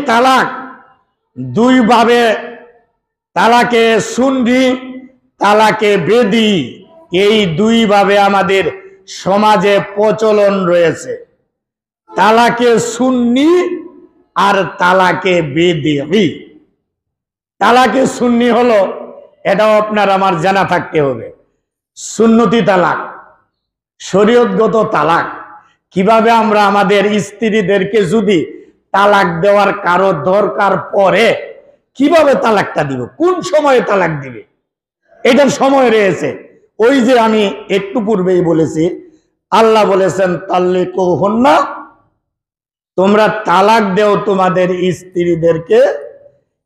তালাক দুই ভাবে, তালাকে সুন্নি, তালাকে বেদি, এই দুই ভাবে আমাদের সমাজে প্রচলন রয়েছে। তালাকে সুন্নি আর তালাকে বেদি। তালাকে সুন্নি হলো, এটাও আপনার আমার জানা থাকতে হবে, সুন্নতি তালাক, শরীয়তগত তালাক। কিভাবে আমরা আমাদের স্ত্রীদেরকে যদি তালাক দেওয়ার কারো দরকার পড়ে কিভাবে তালাকটা দিব, কোন সময়ে তালাক দিবে, এটার সময় রয়েছে। ওই যে আমি একটু পূর্বেই বলেছি, আল্লাহ বলেছেন তাল্লিকুহুন্না, তোমরা তালাক দেও তোমাদের স্ত্রীদেরকে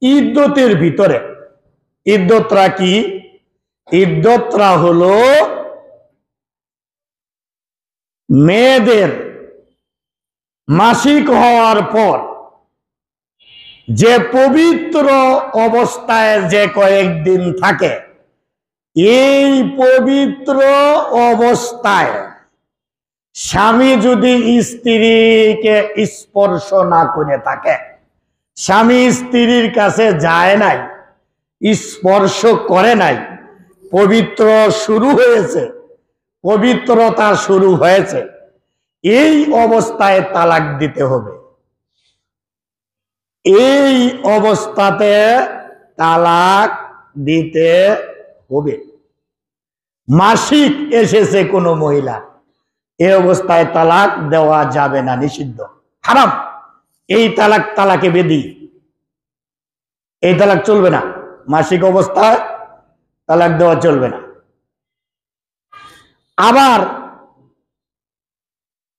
ইদ্দতের ভিতরে। ইদ্দতরা কি? ইদ্দতরা হলো মেয়েদের মাসিক হওয়ার পর যে পবিত্র অবস্থায় যে কয়েকদিন থাকে, এই পবিত্র অবস্থায় স্বামী যদি স্ত্রীকে স্পর্শ না করে থাকে, স্বামী স্ত্রীর কাছে যায় নাই, স্পর্শ করে নাই, পবিত্র শুরু হয়েছে, পবিত্রতা শুরু হয়েছে, এই অবস্থায় তালাক দিতে হবে। এই অবস্থাতে তালাক দিতে হবে। মাসিক এসেছে কোনো মহিলা, এই অবস্থায় তালাক দেওয়া যাবে না, নিষিদ্ধ, হারাম। এই তালাক তালাকে বেদি, এই তালাক চলবে না। মাসিক অবস্থায় তালাক দেওয়া চলবে না। আবার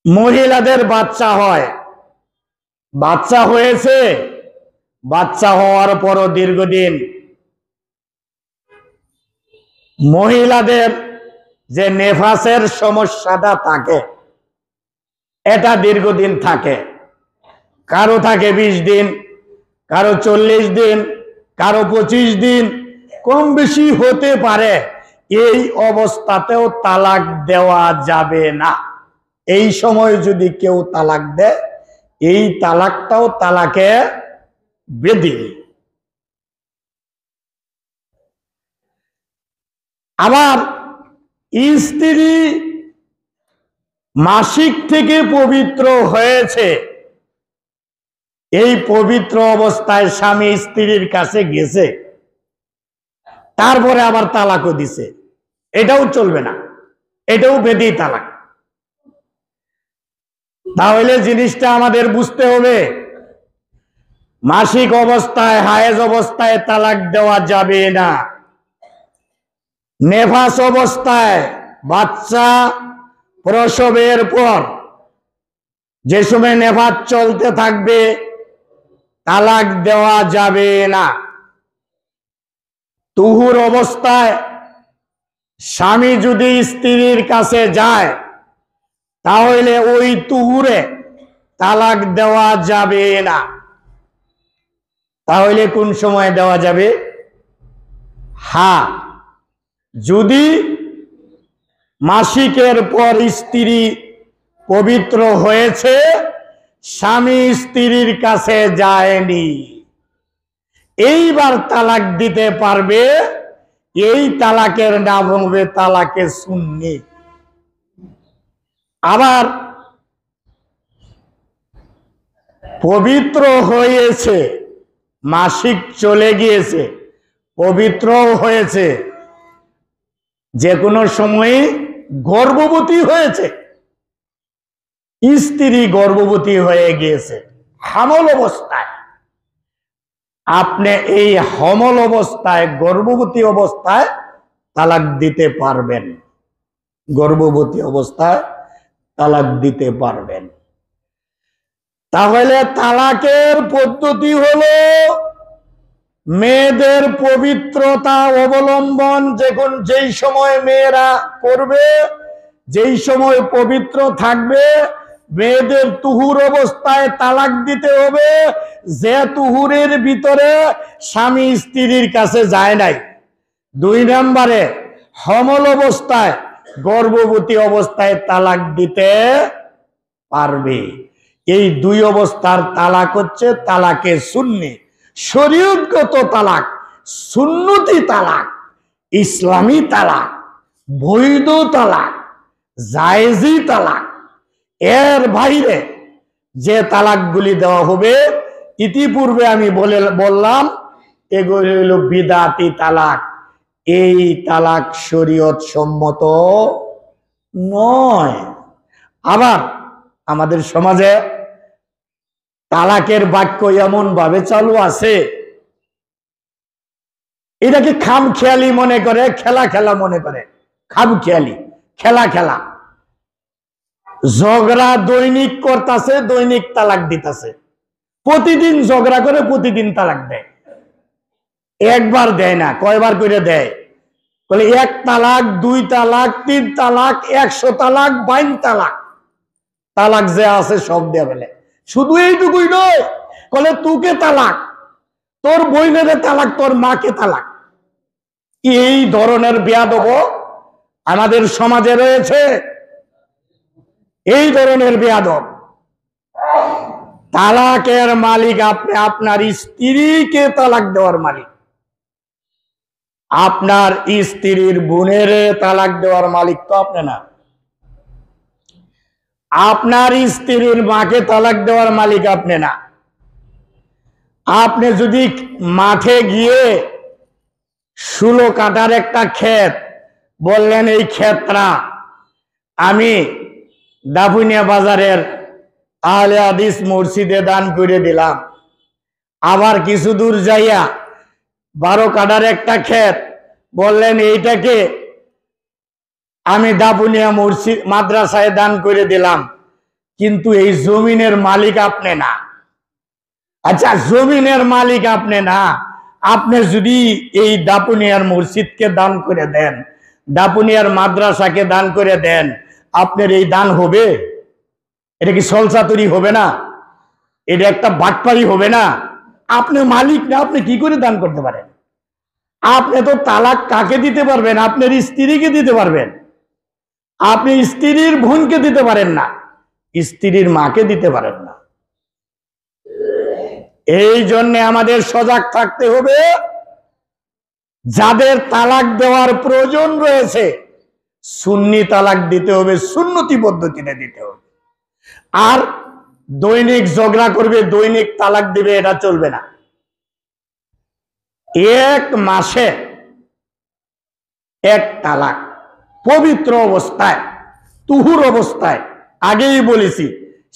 মহিলাদের বাচ্চা হয়, বাচ্চা হয়েছে, বাচ্চা হওয়ার পরও দীর্ঘদিন মহিলাদের যে নেফাসের সমস্যাটা থাকে, এটা দীর্ঘদিন থাকে। কারো থাকে 20 দিন, কারো 40 দিন, কারো 25 দিন, কম বেশি হতে পারে। এই অবস্থাতেও তালাক দেওয়া যাবে না। এই সময় যদি কেউ তালাক দেয়, এই তালাকটাও তালাকে বেদি। আবার স্ত্রী মাসিক থেকে পবিত্র হয়েছে, এই পবিত্র অবস্থায় স্বামী স্ত্রীর কাছে গেছে, তারপরে আবার তালাকও দিছে, এটাও চলবে না, এটাও বেদি তালাক। তাহলে জিনিসটা আমাদের বুঝতে হবে, মাসিক অবস্থায়, হায়েজ অবস্থায় তালাক দেওয়া যাবে না। নেফাস অবস্থায়, বাচ্চা প্রসবের পর যে সময় নেফাস চলতে থাকবে, তালাক দেওয়া যাবে না। তুহুর অবস্থায় স্বামী যদি স্ত্রীর কাছে যায়, তাহলে ওই তুহুরে তালাক দেওয়া যাবে না। তাহলে কোন সময় দেওয়া যাবে? হ্যাঁ, যদি মাসিকের পর স্ত্রী পবিত্র হয়েছে, স্বামী স্ত্রীর কাছে যায়নি, এইবার তালাক দিতে পারবে। এই তালাকের নাম হবে তালাকে সুন্নি। আবার পবিত্র হয়েছে, মাসিক চলে গিয়েছে, পবিত্র হয়েছে, যে কোনো সময়ে গর্ভবতী হয়েছে, স্ত্রী গর্ভবতী হয়ে গিয়েছে হামল অবস্থায়, আপনি এই হামল অবস্থায়, গর্ভবতী অবস্থায় তালাক দিতে পারবেন। গর্ভবতী অবস্থায় তালাক দিতে পারবেন। তাহলে তালাকের পদ্ধতি হলো মেয়েদের পবিত্রতা অবলম্বন, যখন যেই সময় মেয়েরা করবে, যেই সময় পবিত্র থাকবে, মেয়েদের তুহুর অবস্থায় তালাক দিতে হবে, যে তুহুরের ভিতরে স্বামী স্ত্রীর কাছে যায় নাই। 2 নম্বরে হামল অবস্থায়, গর্ভবতী অবস্থায় তালাক দিতে পারবে। এই দুই অবস্থার তালাক হচ্ছে তালাকে সুন্নি, শরীয়তগত তালাক, সুন্নতি তালাক, ইসলামী তালাক, বৈধ তালাক, জায়েজি তালাক। এর বাইরে যে তালাকগুলি দেওয়া হবে, ইতিপূর্বে আমি বললাম এগুলি হলো বিদাতি তালাক। এই তালাক শরীয়ত সম্মত নয়। আবার আমাদের সমাজে তালাকের বাক্য এমন ভাবে চালু আছে, এটাকে খামখেয়ালি মনে করে, খেলা খেলা মনে করে। খামখেয়ালি, খেলা খেলা, ঝগড়া দৈনিক করতেছে, দৈনিক তালাক দিতেছে। প্রতিদিন ঝগড়া করে, প্রতিদিন তালাক দেয়। একবার দেয় না, কয়বার করে দেয়? বলে 1 তালাক, 2 তালাক, 3 তালাক, 100 তালাক, 52 তালাক। তালাক যে আছে সব দিয়ে ফেলে। শুধু এইটুকুই নয়, বলে তোকে তালাক, তোর বইনের তালাক, তোর মাকে তালাক। এই ধরনের বেয়াদব আমাদের সমাজে রয়েছে। এই ধরনের বেয়াদব। তালাকের মালিক আপনি, আপনার স্ত্রীকে তালাক দেওয়ার মালিক। আপনার স্ত্রীর বোনের তালাক দেওয়ার মালিক তো আপনি না। আপনার স্ত্রীর মাকে তালাক দেওয়ার মালিক আপনি না। আপনি যদি মাঠে গিয়ে 16 কাঠার একটা ক্ষেত বললেন, এই ক্ষেতটা আমি দাপুনিয়া বাজারের আহলে হাদিস মসজিদে দান করে দিলাম। আবার কিছু দূর যাইয়া 12 কাঠার একটা ক্ষেত বললেন, এইটাকে আমি দাপুনিয়া মসজিদ মাদ্রাসায় দান করে দিলাম, কিন্তু এই জমিনের মালিক আপনি না। আচ্ছা, জমিনের মালিক আপনি না, আপনি যদি এই দাপুনিয়ার মসজিদকে দান করে দেন, দাপুনিয়ার মাদ্রাসাকে দান করে দেন, আপনার এই দান হবে? এটা কি সলসাতুরি হবে না? এটা একটা বাটপারি হবে না? আপনি মালিক না, আপনি কি করে দান করতে পারেন? আপনি তো তালাক কাকে দিতে পারবেন? আপনার স্ত্রীকে দিতে পারবেন। আপনি স্ত্রীর বোনকে দিতে পারেন না, স্ত্রীর মাকে দিতে পারেন না। এই জন্য আমাদের সজাগ থাকতে হবে। যাদের তালাক দেওয়ার প্রয়োজন রয়েছে, সুন্নি তালাক দিতে হবে, সুন্নতি পদ্ধতিতে দিতে হবে। আর দৈনিক ঝগড়া করবে, দৈনিক তালাক দিবে, এটা চলবে না। 1 মাসে 1 তালাক, পবিত্র অবস্থায়, তুহুর অবস্থায়। আগেই বলেছি,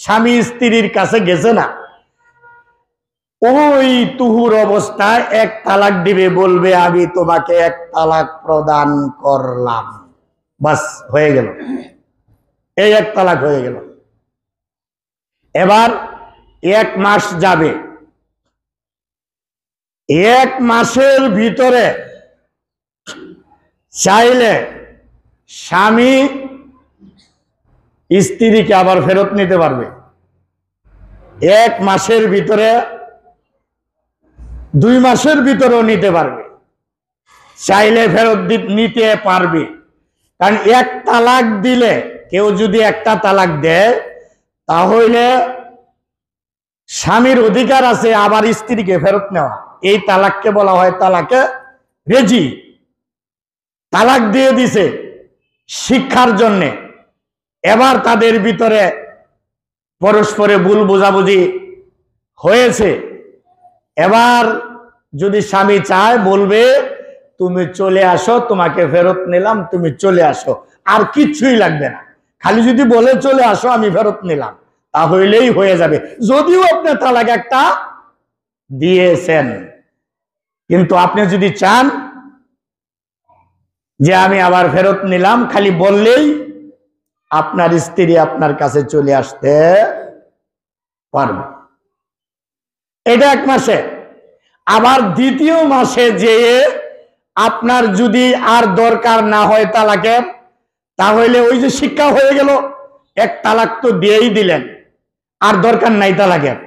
স্বামী স্ত্রীর কাছে গেছে না, ওই তুহুর অবস্থায় 1 তালাক দিবে, বলবে আমি তোমাকে 1 তালাক প্রদান করলাম। বাস, হয়ে গেল, এই 1 তালাক হয়ে গেল। এবার 1 মাস যাবে। 1 মাসের ভিতরে চাইলে স্বামী স্ত্রীকে আবার ফেরত নিতে পারবে। 1 মাসের ভিতরে, 2 মাসের ভিতরেও নিতে পারবে, চাইলে ফেরত নিতে পারবে। কারণ 1 তালাক দিলে, কেউ যদি একটা তালাক দেয়, তাহলে স্বামীর অধিকার আছে আবার স্ত্রীকে ফেরত নেওয়া। এই তালাককে বলা হয় তালাকে রেজি। তালাক দিয়ে দিছে শিক্ষার জন্যে। এবার তাদের ভিতরে পরস্পরে ভুল বোঝাবুঝি হয়েছে। এবার যদি স্বামী চায়, বলবে তুমি চলে আসো, তোমাকে ফেরত নিলাম, তুমি চলে আসো, আর কিচ্ছুই লাগবে না। খালি যদি বলে চলে আসো, আমি ফেরত নিলাম, তাহলেই হয়ে যাবে। যদিও আপনি তালাক একটা দিয়েছেন, কিন্তু আপনি যদি চান যে আমি আবার ফেরত নিলাম, খালি বললেই আপনার স্ত্রী আপনার কাছে চলে আসতে পারবে। এটা 1 মাসে। আবার 2য় মাসে যেয়ে আপনার যদি আর দরকার না হয় তালাকের, তাহলে ওই যে শিক্ষা হয়ে গেল, 1 তালাক তো দিয়েই দিলেন, আর দরকার নাই তালাকের,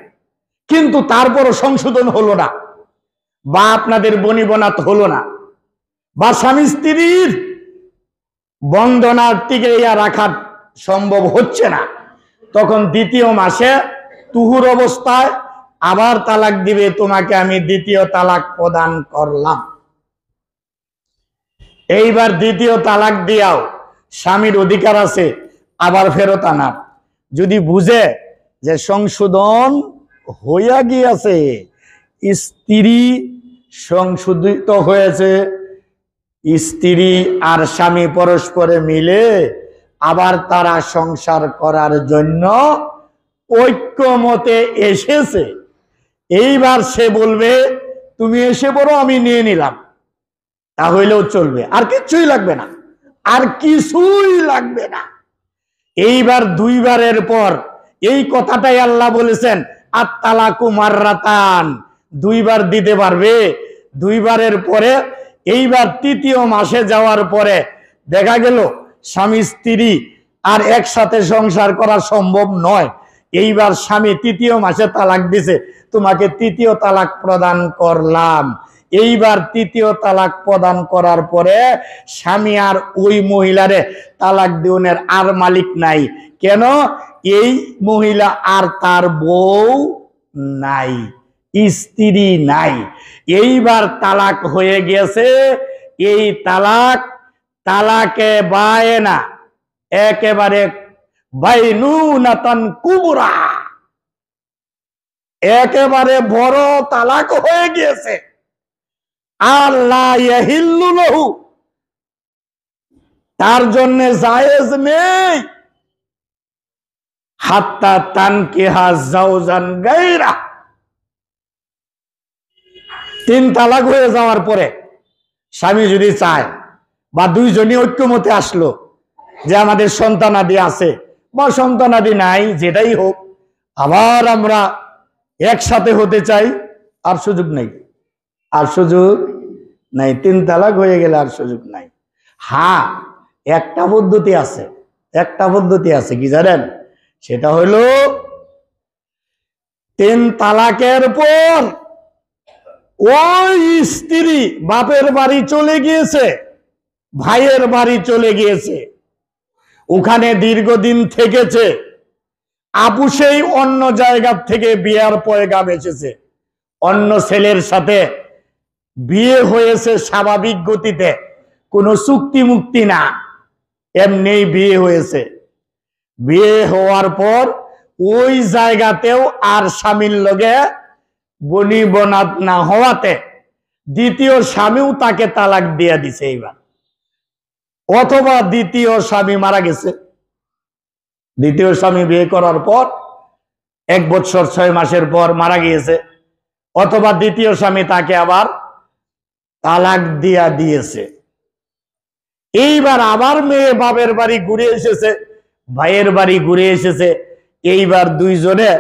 কিন্তু তারপরও সংশোধন হলো না, বা আপনাদের বনিবনাত হলো না, বা স্বামী স্ত্রীর বন্ধনার টিকে রাখা সম্ভব হচ্ছে না, তখন 2য় মাসে তুহুর অবস্থায় আবার তালাক দিবে, তোমাকে আমি দ্বিতীয় তালাক প্রদান করলাম। এইবার দ্বিতীয় তালাক দিয়াও স্বামীর অধিকার আছে আবার ফেরত আনার, যদি বুঝে যে সংশোধন হইয়া গিয়েছে, স্ত্রী সংশোধিত হয়েছে, স্ত্রী আর স্বামী পরস্পরে মিলে আবার তারা সংসার করার জন্য ঐক্যমতে এসেছে, এইবার সে বলবে তুমি এসে পড়ো, আমি নিয়ে নিলাম, তাহলেও চলবে, আর কিছুই লাগবে না, আর কিছুই লাগবে না। এইবার দুইবারের পর এই কথাটাই আল্লাহ বলেছেন আত-তালাকু মাররাতান, দুইবার দিতে পারবে। দুইবারের পরে এইবার তৃতীয় মাসে যাওয়ার পরে দেখা গেল স্বামী স্ত্রী আর একসাথে সংসার করা সম্ভব নয়, এইবার স্বামী তৃতীয় মাসে তালাক দিছে, তোমাকে তৃতীয় তালাক প্রদান করলাম। এইবার তৃতীয় তালাক প্রদান করার পরে স্বামী আর ওই মহিলারে তালাক দিওনের আর মালিক নাই, কেন? এই মহিলা আর তার বউ নাই, স্ত্রী নাই, এইবার তালাক হয়ে গেছে। এই তালাক তালাকে বায়না, একেবারে বাইনুনাতান কুবরা, একেবারে বড় তালাক হয়ে গিয়েছে। আল্লাহ ইয়াহিল্লু লাহু, তার জন্য জায়েজ নেই হাত্তা তানকিহা জাওজান গায়রা, তিন তালাক হয়ে যাওয়ার পরে স্বামী যদি চায় বা দুইজনই ঐক্যমতে আসলো যে আমাদের সন্তানাদি আছে বা সন্তানাদি নাই, যেটাই হোক, আবার আমরা একসাথে হতে চাই, আর সুযোগ নেই, আর সুযোগ নাই, তিন তালাক হয়ে গেলে আর সুযোগ নাই। হ্যাঁ, একটা পদ্ধতি আছে, একটা পদ্ধতি আছে, কি জানেন? সেটা হলো তিন তালাকের পর ওই স্ত্রী বাপের বাড়ি চলে গিয়েছে, ভাইয়ের বাড়ি চলে গিয়েছে, ওখানে দীর্ঘদিন থেকেছে, আপুসেই অন্য জায়গা থেকে বিয়ার পয়গাম এসেছে, অন্য ছেলের সাথে বিয়ে হয়েছে স্বাভাবিক গতিতে, কোনো চুক্তি মুক্তি না, এমনি বিয়ে হয়েছে। বিয়ে হওয়ার পর ওই জায়গাতেও আর স্বামীর লগে বনি বনাত না হওয়াতে দ্বিতীয় স্বামীও তাকে তালাক দিয়ে দিছে এইবার, অথবা দ্বিতীয় স্বামী মারা গেছে, দ্বিতীয় স্বামী বিয়ে করার পর 1 বছর 6 মাসের পর মারা গিয়েছে, অথবা দ্বিতীয় স্বামী তাকে আবার তালাক দিয়া দিয়েছে। এইবার আবার মেয়ে বাপের বাড়ি ঘুরে এসেছে, ভাইয়ের বাড়ি ঘুরে এসেছে, এইবার দুইজনে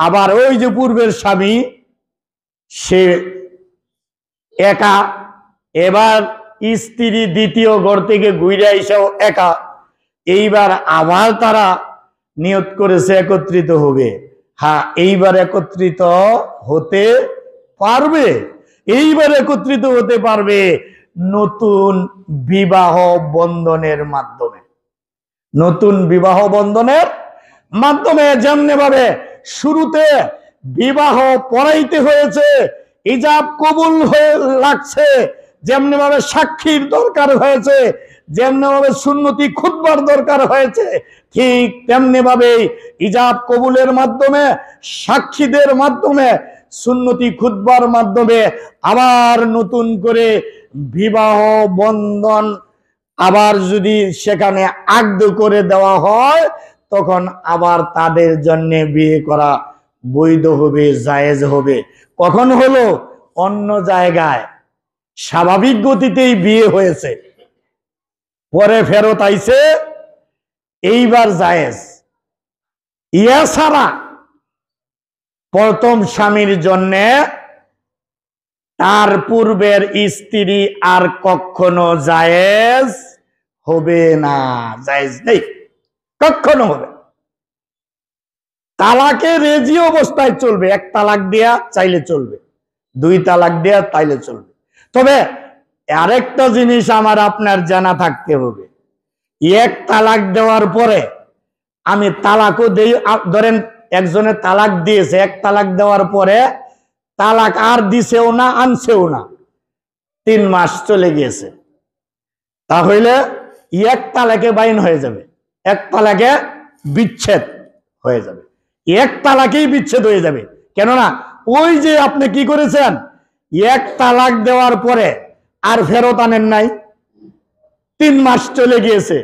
আবার ওই যে পূর্বের স্বামী সে একা, এবার স্ত্রী দ্বিতীয় ঘর থেকে ঘুরে এসেও একা, এইবার আবার তারা নিয়ত করেছে একত্রিত হবে। হ্যাঁ, এইবার একত্রিত হতে পারবে, এইবার একত্রিত হতে পারবে নতুন বিবাহ বন্ধনের মাধ্যমে, নতুন বিবাহ বন্ধনের মাধ্যমে। যেমনি ভাবে শুরুতে বিবাহ পড়াইতে হয়েছে, ইজাব কবুল হয়ে লাগছে, যেমনি ভাবে সাক্ষীর দরকার হয়েছে, যেমনি ভাবে সুন্নতি খুতবার দরকার হয়েছে, ঠিক তেমনি ভাবে ইজাব কবুলের মাধ্যমে, সাক্ষীদের মাধ্যমে, সুন্নতি খুতবার মাধ্যমে আবার নতুন করে বিবাহ বন্ধন আবার যদি সেখানে আকদ করে দেওয়া হয়, তখন আবার তাদের জন্য বিয়ে করা বৈধ হবে, জায়েজ হবে। কখন হলো? অন্য জায়গায় স্বাভাবিক গতিতেই বিয়ে হয়েছে, পরে ফেরত আইছে, এইবার জায়েজ। ইয়া ছাড়া প্রথম স্বামীর জন্য তার পূর্বের স্ত্রী আর কখনো জায়েজ হবে না, জায়েজ নেই, কখনো হবে। তালাকে রেজি অবস্থায় চলবে, 1 তালাক দেয়া চাইলে চলবে, 2 তালাক দেয়া চাইলে চলবে। তবে আরেকটা জিনিস আমার আপনার জানা থাকতে হবে, 1 তালাক দেওয়ার পরে আমি তালাকও দেই, ধরেন একজনের তালাক দিয়েছে, এক তালাক দেওয়ার পরে তালাক আর দিছেও না, আনছেও না, 3 মাস চলে গিয়েছে, তাহলে এক তালাকে বাইন হয়ে যাবে, এক তালাকে বিচ্ছেদ হয়ে যাবে, এক তালাকেই বিচ্ছেদ হয়ে যাবে। কেননা ওই যে আপনি কি করেছেন, এক তালাক দেওয়ার পরে আর ফেরত আনেন নাই, 3 মাস চলে গিয়েছে,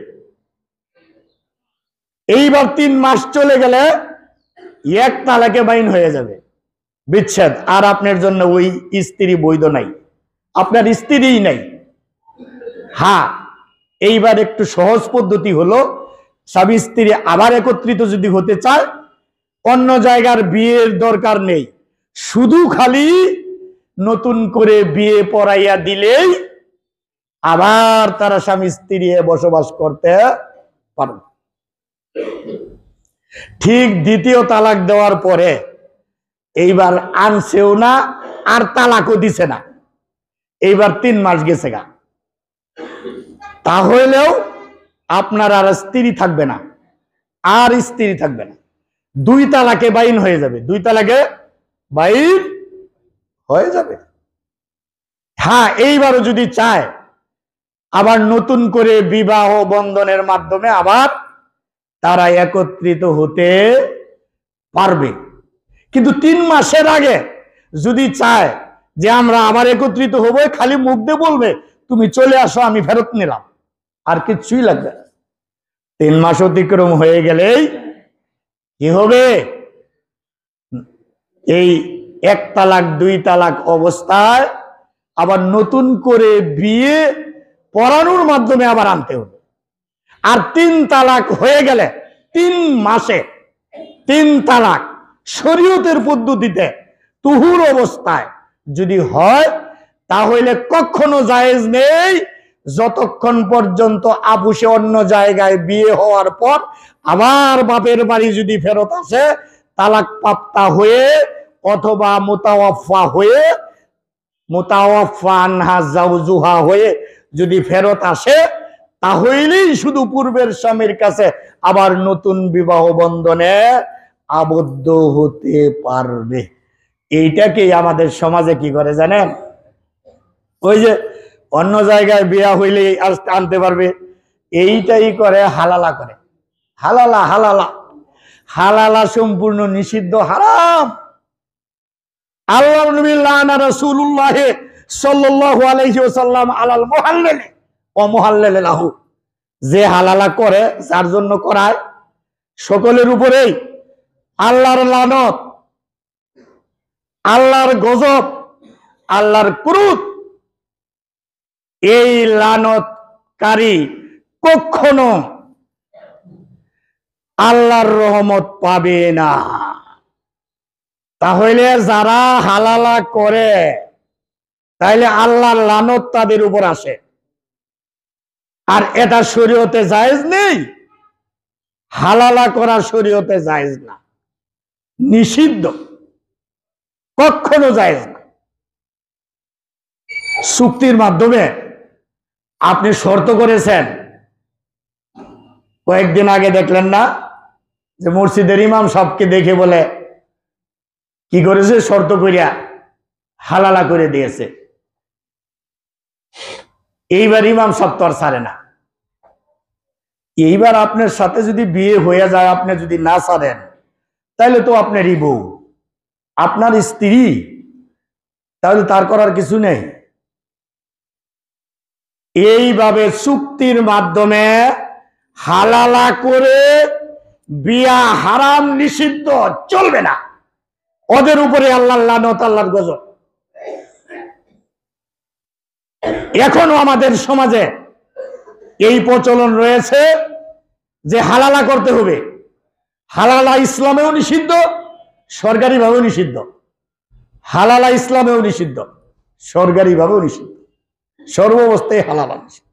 এইবার 3 মাস চলে গেলে এক তালাকে বাইন হয়ে যাবে, বিচ্ছেদ, আর আপনার জন্য ওই স্ত্রী বৈধ নাই, আপনার স্ত্রীই নাই। হ্যাঁ, এইবার একটু সহজ পদ্ধতি হলো, স্বামী স্ত্রী আবার একত্রিত যদি হতে চায়, অন্য জায়গার বিয়ের দরকার নেই, শুধু খালি নতুন করে বিয়ে পড়াইয়া দিলেই আবার তারা স্বামী স্ত্রী বসবাস করতে পারবে। ঠিক দ্বিতীয় তালাক দেওয়ার পরে এইবার আনছেও না, আর তালাকও দিছে না, এইবার 3 মাস গেছে গা, তাহলেও আপনার আর স্ত্রী থাকবে না, আর স্ত্রী থাকবে না, 2 তালাকে বাইন হয়ে যাবে, 2 তালাকে বাইন হয়ে যাবে। হ্যাঁ, এইবারও যদি চায় আবার নতুন করে বিবাহ বন্ধনের মাধ্যমে আবার তারা একত্রিত হতে পারবে, কিন্তু 3 মাসের আগে যদি চায় যে আমরা আবার একত্রিত হব, খালি মুখ দিয়ে বলবে তুমি চলে আসো, আমি ফেরত নিলাম, আর কিছুই লাগবে না। 3 মাস অতিক্রম হয়ে গেলেই কি হবে, এই 1 তালাক 2 তালাক অবস্থায় আবার নতুন করে বিয়ে পড়ানোর মাধ্যমে আবার আনতে হবে। আর 3 তালাক হয়ে গেলে 3 মাসে 3 তালাক শরীয়তের পদ্ধতিতে তুহুর অবস্থায় যদি হয়, তাহলে কখনো জায়েজ নেই যতক্ষণ পর্যন্ত আপুসে অন্য জায়গায় বিয়ে হওয়ার পর আবার বাপের বাড়ি যদি ফেরত আসে, তালাক প্রাপ্তা হয়ে অথবা মুতাওয়াফা হয়ে, মুতাওয়াফা আনহা জাওজুহা হয়ে যদি ফেরত আসে, তাহলেই শুধু পূর্বের স্বামীর কাছে আবার নতুন বিবাহ বন্ধনে আবদ্ধ হতে পারবে। এইটাকে আমাদের সমাজে কি করে জানেন, ওই যে অন্য জায়গায় বিয়া হইলে আনতে পারবে, এইটাই করে হালালা করে, হালালা হালালা হালালা সম্পূর্ণ নিষিদ্ধ, হারাম। আল্লাহর নবী লানা রাসূলুল্লাহ সাল্লাল্লাহু আলাইহি ওয়াসাল্লাম আলাল মুহাল্লিল ওয়া মুহাল্লিল লাহু, যে হালালা করে, যার জন্য করায়, সকলের উপরেই আল্লাহর লানত, আল্লাহর গজব, আল্লাহর ক্রোধ। এই লানতকারী কখনো আল্লাহর রহমত পাবে না। তাহলে যারা হালালা করে, তাইলে আল্লাহর লানত তাদের উপর আসে, আর এটা শরীয়তে জায়েজ নেই, হালালা করা শরীয়তে জায়েজ না, নিষিদ্ধ, কখনো জায়েজ না। চুক্তির মাধ্যমে আপনি শর্ত করেছেন, কয়েকদিন আগে দেখলেন না যে মসজিদের ইমাম সাহেবকে দেখে বলে কি করেছে, শর্ত করিয়া হালালা করে দিয়েছে। এইবার ইমাম সাহেব তো আর ছাড়ে না, এইবার আপনার সাথে যদি বিয়ে হয়ে যায়, আপনি যদি না ছাড়েন, তাহলে তো আপনারই বউ, আপনার স্ত্রী, তাহলে তার করার কিছু নেই। এইভাবে চুক্তির মাধ্যমে হালালা করে বিয়া হারাম, নিষিদ্ধ, চলবে না, ওদের উপরে আল্লাহর লানত, আল্লাহর গজব। এখনো আমাদের সমাজে এই প্রচলন রয়েছে যে হালালা করতে হবে, হালালা ইসলামেও নিষিদ্ধ, সরকারি ভাবেও নিষিদ্ধ, হালালা ইসলামেও নিষিদ্ধ, সরকারি ভাবেও নিষিদ্ধ, সর্বাবস্থায় হালালা নিষিদ্ধ।